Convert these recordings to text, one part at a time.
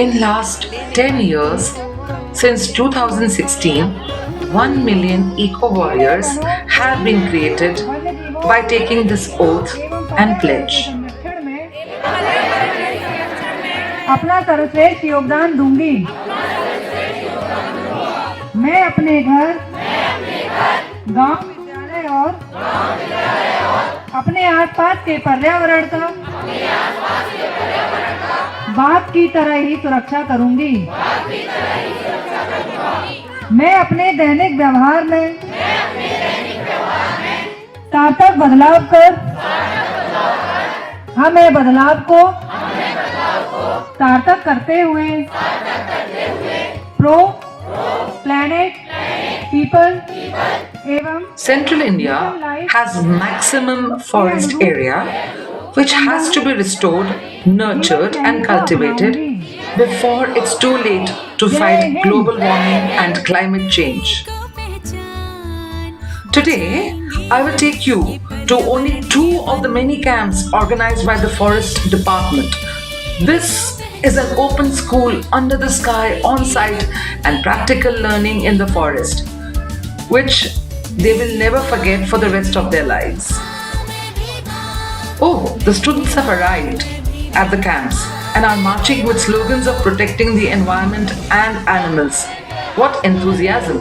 In last 10 years, since 2016, 1 million eco-warriors have been created by taking this oath and pledge. अपना सर्वश्रेष्ठ योगदान दूंगी। मैं अपने घर, गांव, विद्यालय और अपने आसपास के पर्यावरण का बाप की तरह ही सुरक्षा करूंगी। मैं अपने दैनिक व्यवहार में सार्थक बदलाव कर हमें बदलाव को सार्थक करते हुए प्रो प्लैनेट पीपल एवं Central India has maximum forest area which has to be restored, nurtured and cultivated before it's too late to fight global warming and climate change. Today, I will take you to only 2 of the many camps organized by the Forest Department. This is an open school under the sky, on site, and practical learning in the forest, which they will never forget for the rest of their lives. Oh, the students have arrived at the camps and are marching with slogans of protecting the environment and animals. What enthusiasm!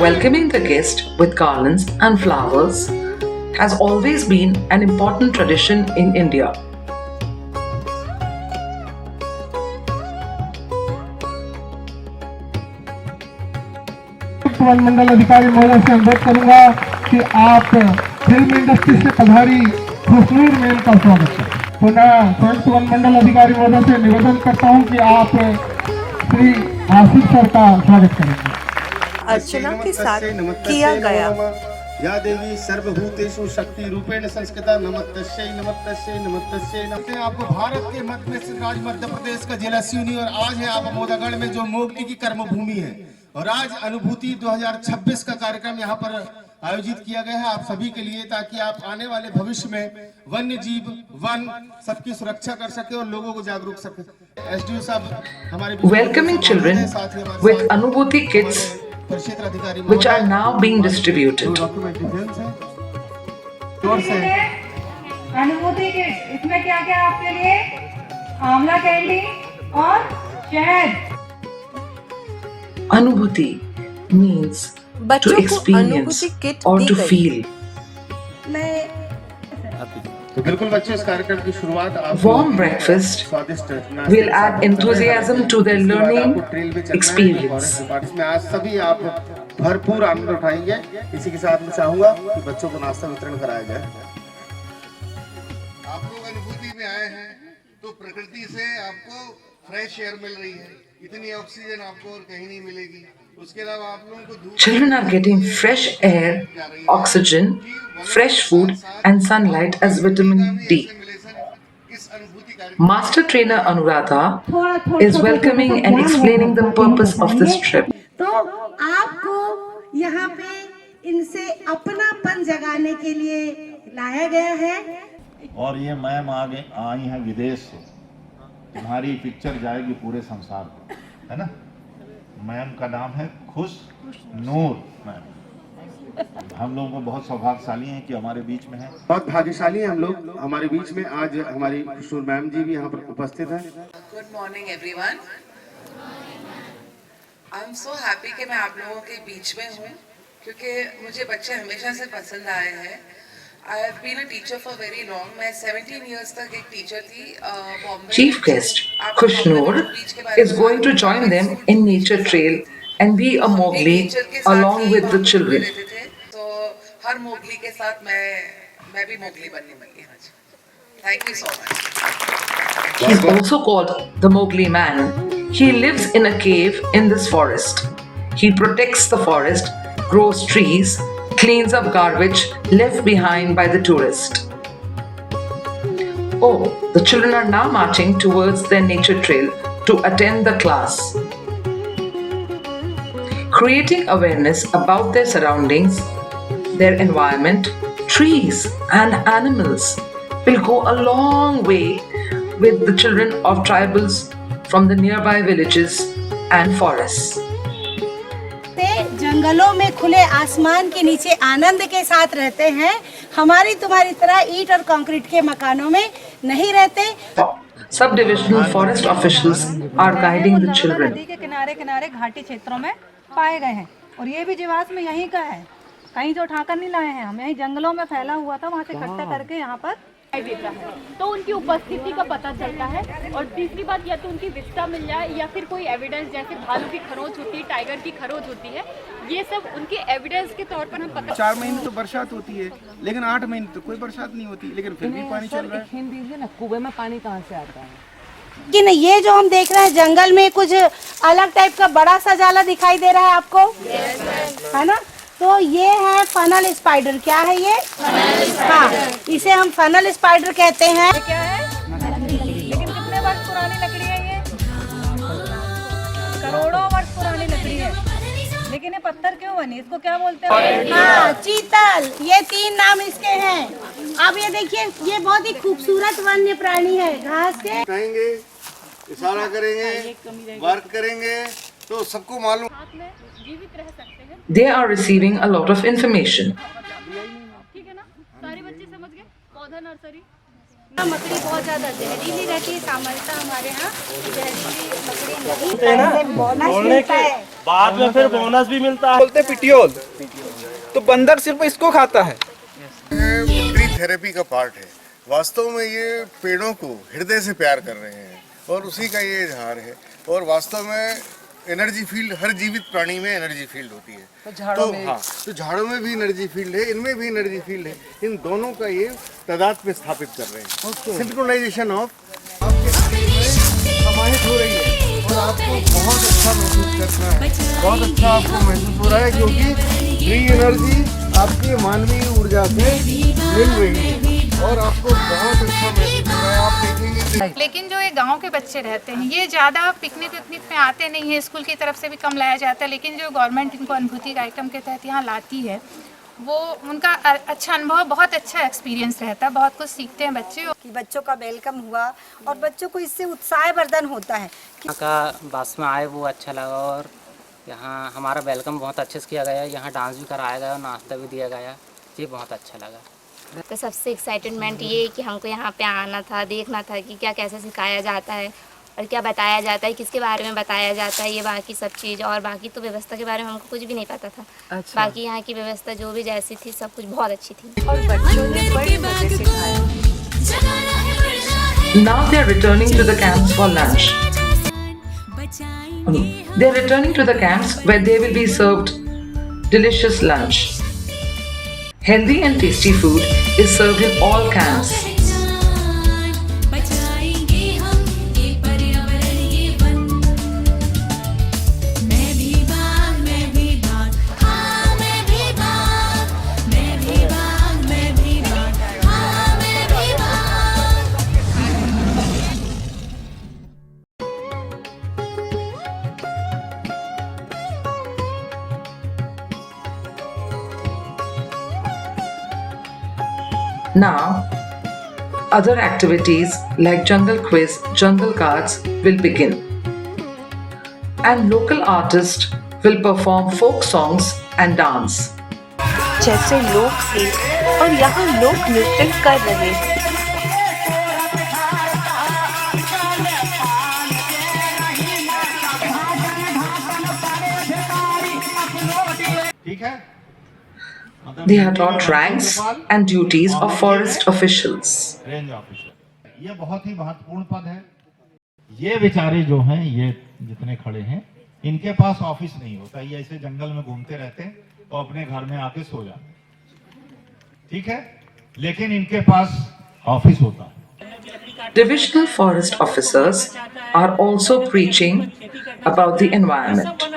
Welcoming the guest with garlands and flowers has always been an important tradition in India. वन मंडल अधिकारी महोदय से अनुरोध करूंगा कि आप film industry से पधारी खुशनूर मैम का स्वागत करें। पुनः संयुक्त वन मंडल अधिकारी महोदय से निवेदन करता हूं कि आप श्री आसिफ सर का स्वागत करेंगे। अर्चना के साथ किया गया। या देवी सर्वभूतेषु शक्ति रूपेण संस्कृता नमस्तस्यै नमस्तस्यै नमस्तस्यै नमस्ते। आपको भारत के मध्य राज्य मध्य प्रदेश का जिला सिवनी और आज है आप मोदागढ़ में जो मोगली की कर्म भूमि है और आज अनुभूति 2026 का कार्यक्रम यहाँ पर आयोजित किया गया है आप सभी के लिए ताकि आप आने वाले भविष्य में वन्य जीव वन सबकी सुरक्षा कर सके और लोगों को जागरूक सके। एसडीओ साहब हमारे Welcoming children with Anubhuti kits which are now being distributed. अनुभूति के इसमें क्या क्या आपके लिए आंवला कैंडी और शहद। Anubhuti means to बच्चों को experience अनुभूति किट or दी to गई। feel. तो बिल्कुल बच्चों इस कार्यक्रम की शुरुआत आप Warm breakfast will add enthusiasm to their learning experience. इसमें आज सभी आप भरपूर आनंद उठाएंगे। इसी के साथ मैं चाहूंगा कि बच्चों को नाश्ता वितरण कराया जाए। आप लोग अनुभूति में आए हैं तो प्रकृति से आपको फ्रेश एयर मिल रही है, इतनी ऑक्सीजन आपको और कहीं नहीं मिलेगी। उसके अलावा आप लोगों को धूप Children are getting fresh air, oxygen, fresh food and sunlight as vitamin D. Master trainer Anuradha is welcoming and explaining the purpose of this trip. तो आपको यहाँ पे इनसे अपनापन जगाने के लिए लाया गया है। और ये मैम आई हैं विदेश से, तुम्हारी पिक्चर जाएगी पूरे संसार में, है ना। मैम का नाम है खुश नूर मैम। हम लोगों को बहुत सौभाग्यशाली हैं कि हमारे बीच में है। बहुत भाग्यशाली हैं हम लोग हमारे बीच में आज हमारी खुशनूर मैम जी भी यहाँ पर उपस्थित हैं। Good morning everyone. I am so happy कि मैं आप लोगों के बीच में हूँ क्योंकि मुझे बच्चे हमेशा से पसंद आए हैं। I have been a teacher for very long. मैं 17 इयर्स तक एक टीचर थी Bombay. Chief guest Khushnoor is going to join them in nature trail and be a Mowgli along with the children. तो हर मोगली के साथ मैं भी मोगली बनने वाली हूँ। Thank you so much. He is also called the Mowgli man. He lives in a cave in this forest. He protects the forest, grows trees, cleans up garbage left behind by the tourist. Oh, the children are now marching towards their nature trail to attend the class. Creating awareness about their surroundings, their environment, trees and animals will go a long way with the children of tribals from the nearby villages and forests. ते जंगलों में खुले आसमान के नीचे आनंद के साथ रहते हैं, हमारी तुम्हारी तरह ईंट और कंक्रीट के मकानों में नहीं रहते। Sub-divisional forest officials are guiding the children. नदी के किनारे किनारे घाटी क्षेत्रों में पाए गए हैं और ये भी जीवाश्म यहीं का है, कहीं जो उठाकर नहीं लाए हैं हम, यहीं जंगलों में फैला हुआ था, वहाँ से इकट्ठा करके यहाँ पर देता है तो उनकी उपस्थिति का पता चलता है। और तीसरी बात, या तो उनकी विस्ता मिल जाए या फिर कोई एविडेंस, जैसे भालू की खरोच होती है, टाइगर की खरोच होती है, ये सब उनके एविडेंस के तौर पर हम पता। 4 महीने तो बरसात होती है, लेकिन 8 महीने तो कोई बरसात नहीं होती, लेकिन फिर भी पानी चल रहा है। दीजिए ना, कुएं में पानी कहाँ से आता है? कि नहीं, ये जो हम देख रहे हैं जंगल में कुछ अलग टाइप का बड़ा सा जाला दिखाई दे रहा है आपको, है ना? तो ये है फनल स्पाइडर। क्या है ये? हाँ, इसे हम फनल स्पाइडर कहते हैं। क्या है? लेकिन कितने वर्ष पुरानी लकड़ी है ये? करोड़ों वर्ष पुरानी लकड़ी है, लेकिन ये पत्थर क्यों बनी? इसको क्या बोलते हैं? हाँ, चीतल। ये 3 नाम इसके हैं। अब ये देखिए, ये बहुत ही खूबसूरत वन्य प्राणी है, घास के कहेंगे, इशारा करेंगे, वर्क करेंगे तो सबको मालूम। जीवित रह सकते हैं। They are receiving a lot of information. ठीक है ना, सारे बच्चे समझ गए? पौधा नर्सरी। मकड़ी बहुत ज्यादा जहरीली रहती है, सामान्यतः हमारे यहाँ जहरीली मकड़ी नहीं। बोनस मिलता है, बाद में फिर बोनस भी मिलता है। बोलते पिटियोल, तो बंदर सिर्फ इसको खाता है। ट्री थेरेपी का पार्ट है। वास्तव में ये पेड़ों को हृदय से प्यार कर रहे हैं और उसी का ये इजहार है। और वास्तव में एनर्जी फील्ड हर जीवित प्राणी में एनर्जी फील्ड होती है। तो झाड़ों में भी एनर्जी फील्ड है, इनमें भी एनर्जी फील्ड है। इन दोनों का ये तादाद पे स्थापित कर रहे हैं। सिंक्रोनाइजेशन ऑफ आपके शरीर में समाहित हो रही है और आपको बहुत अच्छा महसूस करना है, बहुत अच्छा आपको महसूस हो रहा है, क्योंकि फ्री एनर्जी आपकी मानवीय ऊर्जा से मिल रही है और आपको बहुत अच्छा महसूस हो रहा है। आप देखेंगे। लेकिन जो ये गांव के बच्चे रहते हैं, ये ज़्यादा पिकनिक विकनिक में आते नहीं है, स्कूल की तरफ से भी कम लाया जाता है, लेकिन जो गवर्नमेंट इनको अनुभूति कार्यक्रम के तहत यहाँ लाती है, वो उनका अच्छा अनुभव, बहुत अच्छा एक्सपीरियंस रहता है, बहुत कुछ सीखते हैं बच्चे। कि बच्चों का वेलकम हुआ और बच्चों को इससे उत्साहवर्धन होता है। यहाँ का बस में आए वो अच्छा लगा और यहाँ हमारा वेलकम बहुत अच्छे से किया गया। यहाँ डांस भी कराया गया और नाश्ता भी दिया गया, ये बहुत अच्छा लगा। तो सबसे एक्साइटमेंट ये कि हमको यहाँ पे आना था, देखना था कि क्या कैसे सिखाया जाता है और क्या बताया जाता है, किसके बारे में बताया जाता है, ये बाकी सब चीज़। और बाकी तो व्यवस्था के बारे में हमको कुछ भी नहीं पता था। अच्छा। बाकी यहाँ की व्यवस्था जो भी जैसी थी, सब कुछ बहुत अच्छी थी और बच्चों ने बड़े मजे से खाया। Now they are returning to the camps for lunch. They are returning to the camps where they will be served delicious lunch. Healthy and tasty food is served in all camps. Now, other activities like jungle quiz, jungle cards will begin. And local artists will perform folk songs and dance. जैसे लोग थे और यहाँ लोग नृत्य कर रहे हैं। ठीक है। They are taught ranks and duties of forest officials. Range officer, ये बहुत ही महत्वपूर्ण पद है। ये बेचारे जो हैं, ये जितने खड़े हैं, इनके पास ऑफिस नहीं होता, ये ऐसे जंगल में घूमते रहते हैं तो अपने घर में आके सो जाते हैं, ठीक है, लेकिन इनके पास ऑफिस होता है। Divisional forest officers are also preaching about the environment.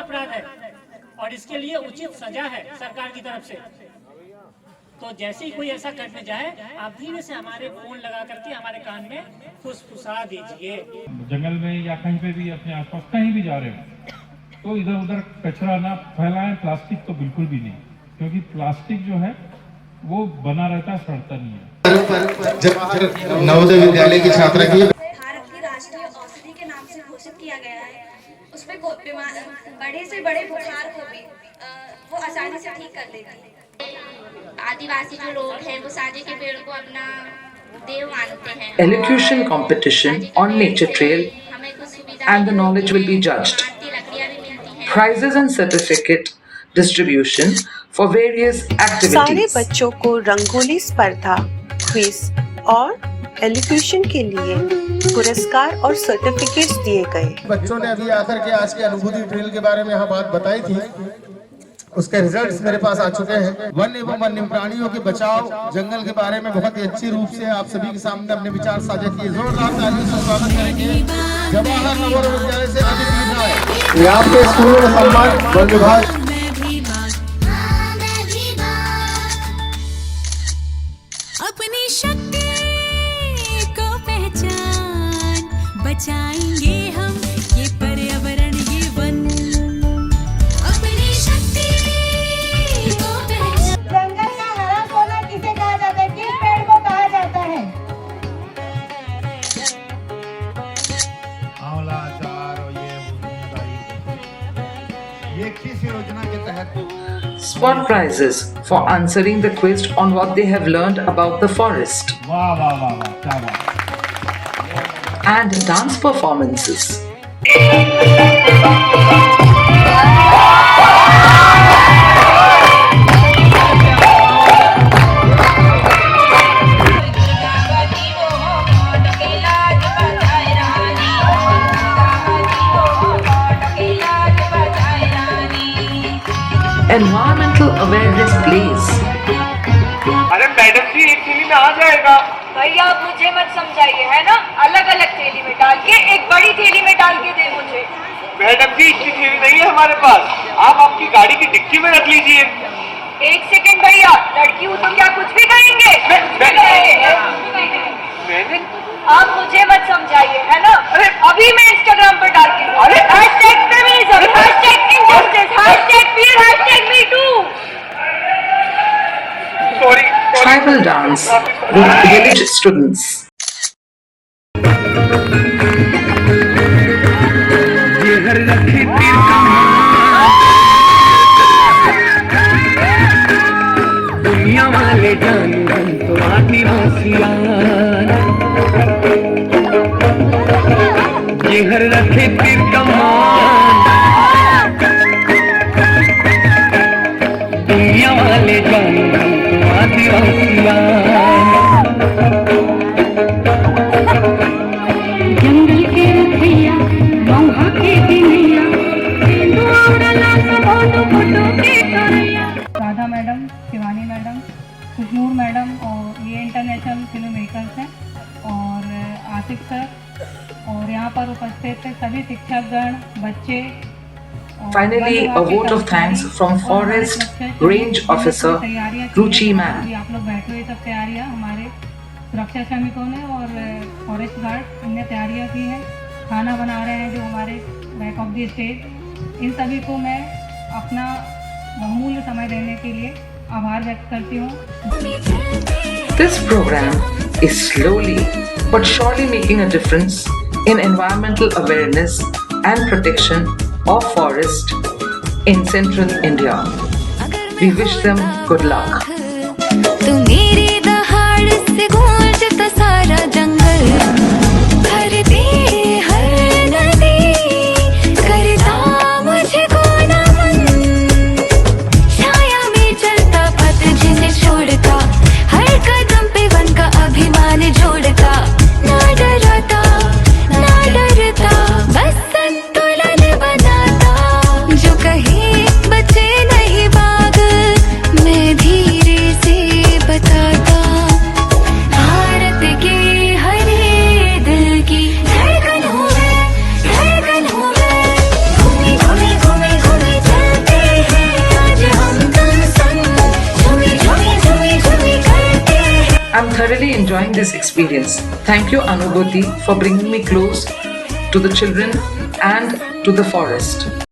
और इसके लिए उचित सजा है सरकार की तरफ से। तो जैसे ही कोई ऐसा करने जाए, आप धीरे से हमारे फोन लगा करके हमारे कान में फुसफुसा दीजिए। जंगल में या कहीं पे भी अपने आसपास कहीं भी जा रहे हो तो इधर उधर कचरा ना फैलाएं। प्लास्टिक तो बिल्कुल भी नहीं, क्योंकि प्लास्टिक जो है वो बना रहता है, सड़ता नहीं है। जवाहर नवोदय विद्यालय की छात्रा की भारत की राष्ट्रीय औषधि के नाम से घोषित किया गया है। उसमें बड़े से बड़े बुखार को भी वो आसानी से ठीक कर लेती है। आदिवासी जो लोग हैं वो साजे के पेड़ को अपना देव मानते हैं। Elocution competition on nature trail and the knowledge will be judged. Prizes and certificate distribution for various सारे activities. बच्चों को रंगोली स्पर्धा, क्विज और एलोक्यूशन के लिए पुरस्कार और सर्टिफिकेट्स दिए गए। बच्चों ने अभी आकर के आज की अनुभूति ट्रेल के बारे में यहाँ बात बताई थी, उसके रिजल्ट्स मेरे पास आ चुके हैं। वन्य एवं वन्य प्राणियों के बचाव, जंगल के बारे में बहुत ही अच्छी रूप से आप सभी के सामने अपने विचार साझा किए। जोरदार तालियों से स्वागत करेंगे जवाहर नवोदय विद्यालय से अदिति राय। ये आपके स्कूल में सम्मान वन विभाग। अपनी शक्ति को पहचान, बचाएंगे हम ये पर्यावरण ये वन। अपनी शक्ति को पहचान। जंगल का हरा सोना किसे कहा जाता है? किस पेड़ को कहा जाता है? आंवला अचार और ये किस योजना के तहत? Spot prizes for answering the quiz on what they have learned about the forest. वाह वाह वाह वाह, क्या बात। And dance performances. Environmental awareness plays. अरे मैडम जी एक थैली में आ जाएगा। भैया आप मुझे मत समझाइए, है ना? अलग अलग थैली में डाल के एक बड़ी थैली में डाल के दे मुझे। मैडम जी इतनी थैली नहीं है हमारे पास, आप आपकी गाड़ी की डिक्की में रख लीजिए। एक सेकंड भैया, लड़की हूँ तो क्या कुछ भी कहेंगे? मैंने आप मुझे मत समझाइए, है ना? अभी मैं इंस्टाग्राम पर डालती हूँ। Hashtag feminism, hashtag injustice, hashtag fear, hashtag me too. Tribal dance with village students. दुनिया वाले जान तो आदिवासियां ये घर रखे तीर कमान। दुनिया वाले जान तो आदिवासियां जंगल के रखैया मौहा के दिनैया उड़ला सब फोटो के करैया। Radha madam, Shivani madam, Khushnoor madam और ये इंटरनेशनल फिल्म मेकर्स हैं, और आसिफ सर, और यहाँ पर उपस्थित सभी शिक्षकगण, बच्चे। Finally, a vote of thanks from Forest Range Officer Ruchi Ma'am. आप लोग बैठे हुए सब तैयारियाँ हमारे सुरक्षा श्रमिकों ने और फॉरेस्ट गार्ड इनने तैयारियाँ की हैं। खाना बना रहे हैं जो हमारे बैक ऑफ द स्टेज। इन सभी को मैं अपना बहुमूल्य समय देने के लिए आभार व्यक्त करती हूँ। This program is slowly but surely making a difference in environmental awareness and protection of forest in central India. We wish them good luck. तू मेरी दहाड़ से गूंजता सारा जंगल, हर पेड़ हर नदी करता मुझको नमन। छाया में चलता पथ जिन्हें छोड़ता, हर कदम पे वन का अभिमान जोड़ता। ना डरता ना डरता, बस संतुलन बनाता। जो कहीं बचे नहीं बाग, मैं धीरे से बताता। भारत के हरे दिल की धड़कन हूँ मैं, धड़कन हूँ मैं। घूमे घूमे घूमे घूमे चलते हैं आज हम तुम संग, झूमे झूमे झूमे झूमे करते हैं। I'm thoroughly enjoying this experience. Thank you, Anubhuti, for bringing me close to the children and to the forest.